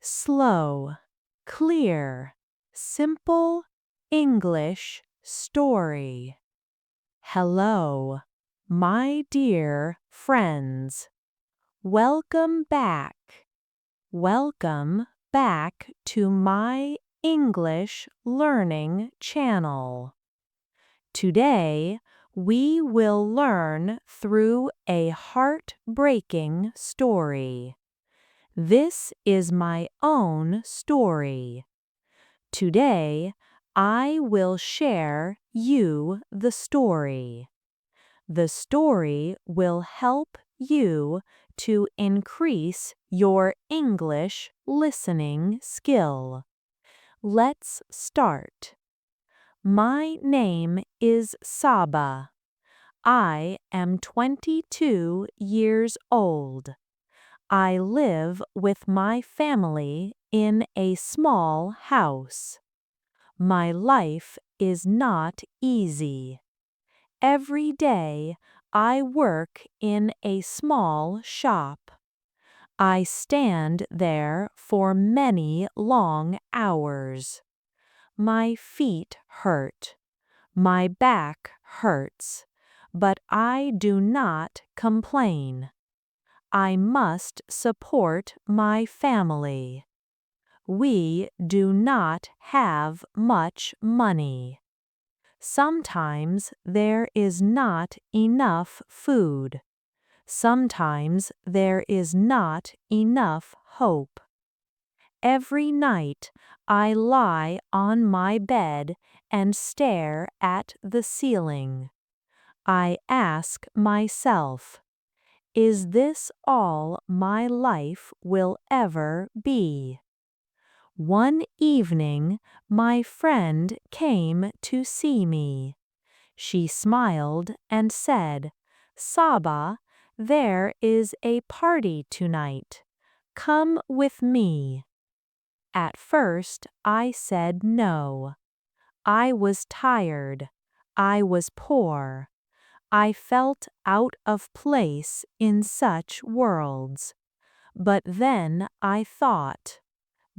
slow, clear, simple English story. Hello, my dear friends. Welcome back. Welcome back to my English learning channel. Today, we will learn through a heartbreaking story. This is my own story. Today, I will share you the story. The story will help you to increase your English listening skill. Let's start. My name is Saba. I am 22 years old. I live with my family in a small house. My life is not easy. Every day, I work in a small shop. I stand there for many long hours. My feet hurt. My back hurts, but I do not complain. I must support my family. We do not have much money. Sometimes there is not enough food. Sometimes there is not enough hope. Every night I lie on my bed and stare at the ceiling. I ask myself, is this all my life will ever be? One evening, my friend came to see me. She smiled and said, "Saba, there is a party tonight. Come with me." At first, I said no. I was tired. I was poor. I felt out of place in such worlds. But then I thought,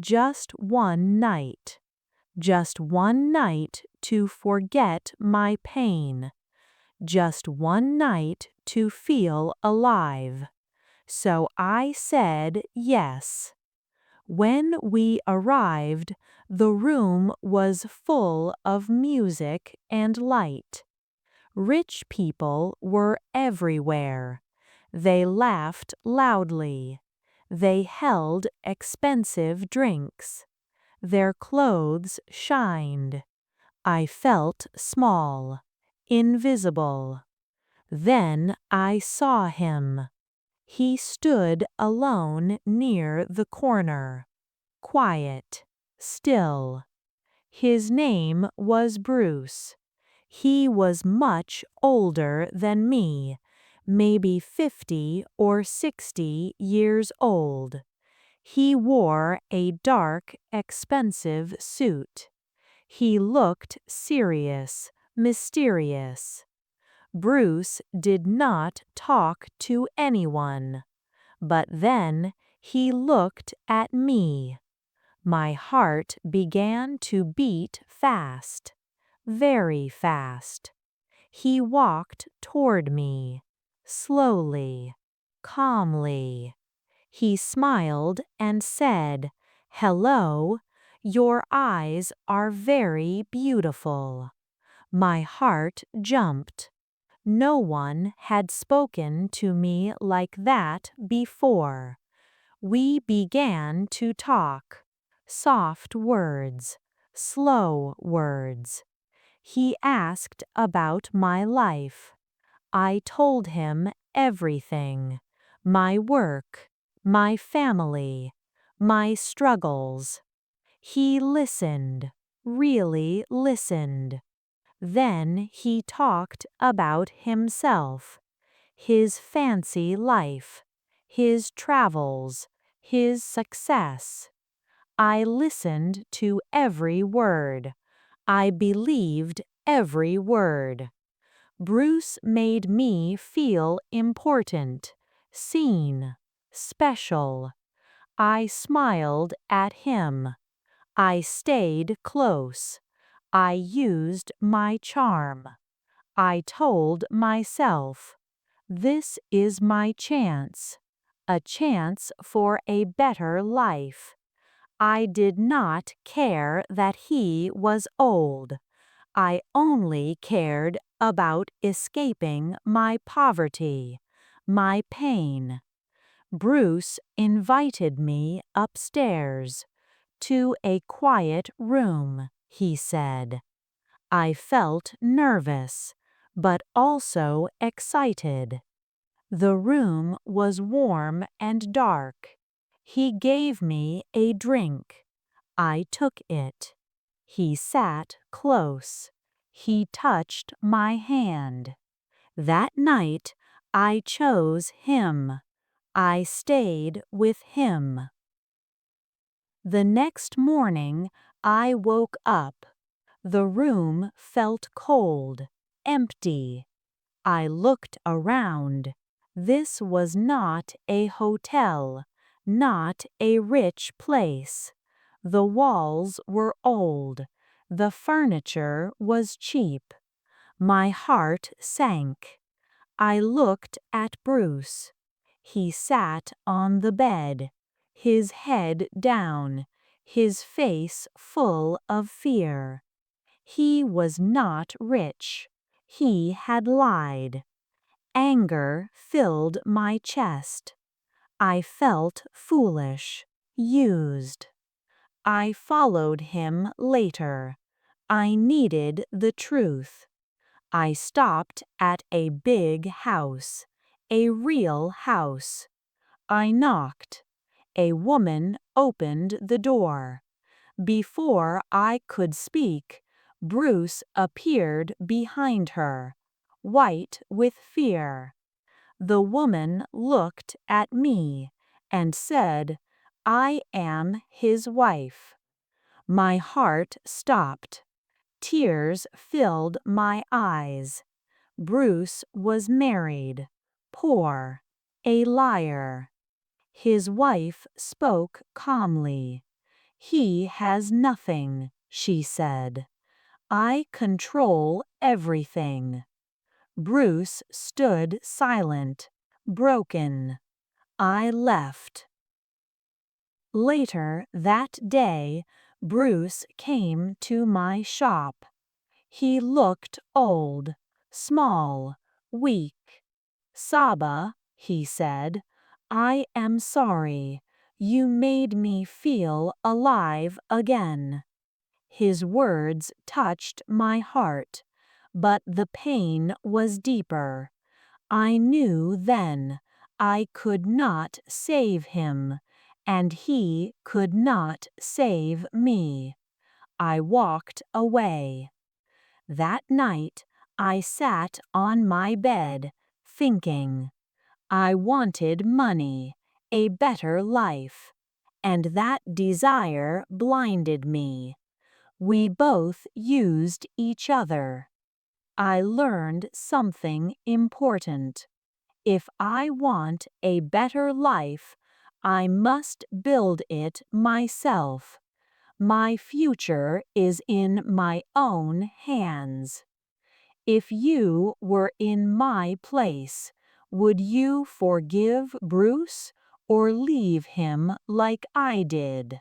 just one night. Just one night to forget my pain. Just one night to feel alive. So I said yes. When we arrived, the room was full of music and light. Rich people were everywhere. They laughed loudly. They held expensive drinks. Their clothes shined. I felt small, invisible. Then I saw him. He stood alone near the corner, quiet, still. His name was Bruce. He was much older than me, maybe 50 or 60 years old. He wore a dark, expensive suit. He looked serious, mysterious. Bruce did not talk to anyone. But then he looked at me. My heart began to beat fast. Very fast. He walked toward me, slowly, calmly. He smiled and said, "Hello, your eyes are very beautiful." My heart jumped. No one had spoken to me like that before. We began to talk. Soft words, slow words. He asked about my life. I told him everything. My work, my family, my struggles. He listened, really listened. Then he talked about himself, his fancy life, his travels, his success. I listened to every word. I believed every word. Bruce made me feel important, seen, special. I smiled at him. I stayed close. I used my charm. I told myself, this is my chance, a chance for a better life. I did not care that he was old. I only cared about escaping my poverty, my pain. Bruce invited me upstairs, to a quiet room, he said. I felt nervous, but also excited. The room was warm and dark. He gave me a drink. I took it. He sat close. He touched my hand. That night, I chose him. I stayed with him. The next morning, I woke up. The room felt cold, empty. I looked around. This was not a hotel, not a rich place. The walls were old. The furniture was cheap. My heart sank. I looked at Bruce. He sat on the bed, his head down, his face full of fear. He was not rich. He had lied. Anger filled my chest. I felt foolish, used. I followed him later. I needed the truth. I stopped at a big house, a real house. I knocked. A woman opened the door. Before I could speak, Bruce appeared behind her, white with fear. The woman looked at me and said, "I am his wife." My heart stopped. Tears filled my eyes. Bruce was married, poor, a liar. His wife spoke calmly. "He has nothing," she said. "I control everything." Bruce stood silent, broken. I left. Later that day, Bruce came to my shop. He looked old, small, weak. "Saba," he said, "I am sorry. You made me feel alive again." His words touched my heart, but the pain was deeper. I knew then I could not save him, and he could not save me. I walked away. That night, I sat on my bed, thinking. I wanted money, a better life, and that desire blinded me. We both used each other. I learned something important. If I want a better life, I must build it myself. My future is in my own hands. If you were in my place, would you forgive Bruce or leave him like I did?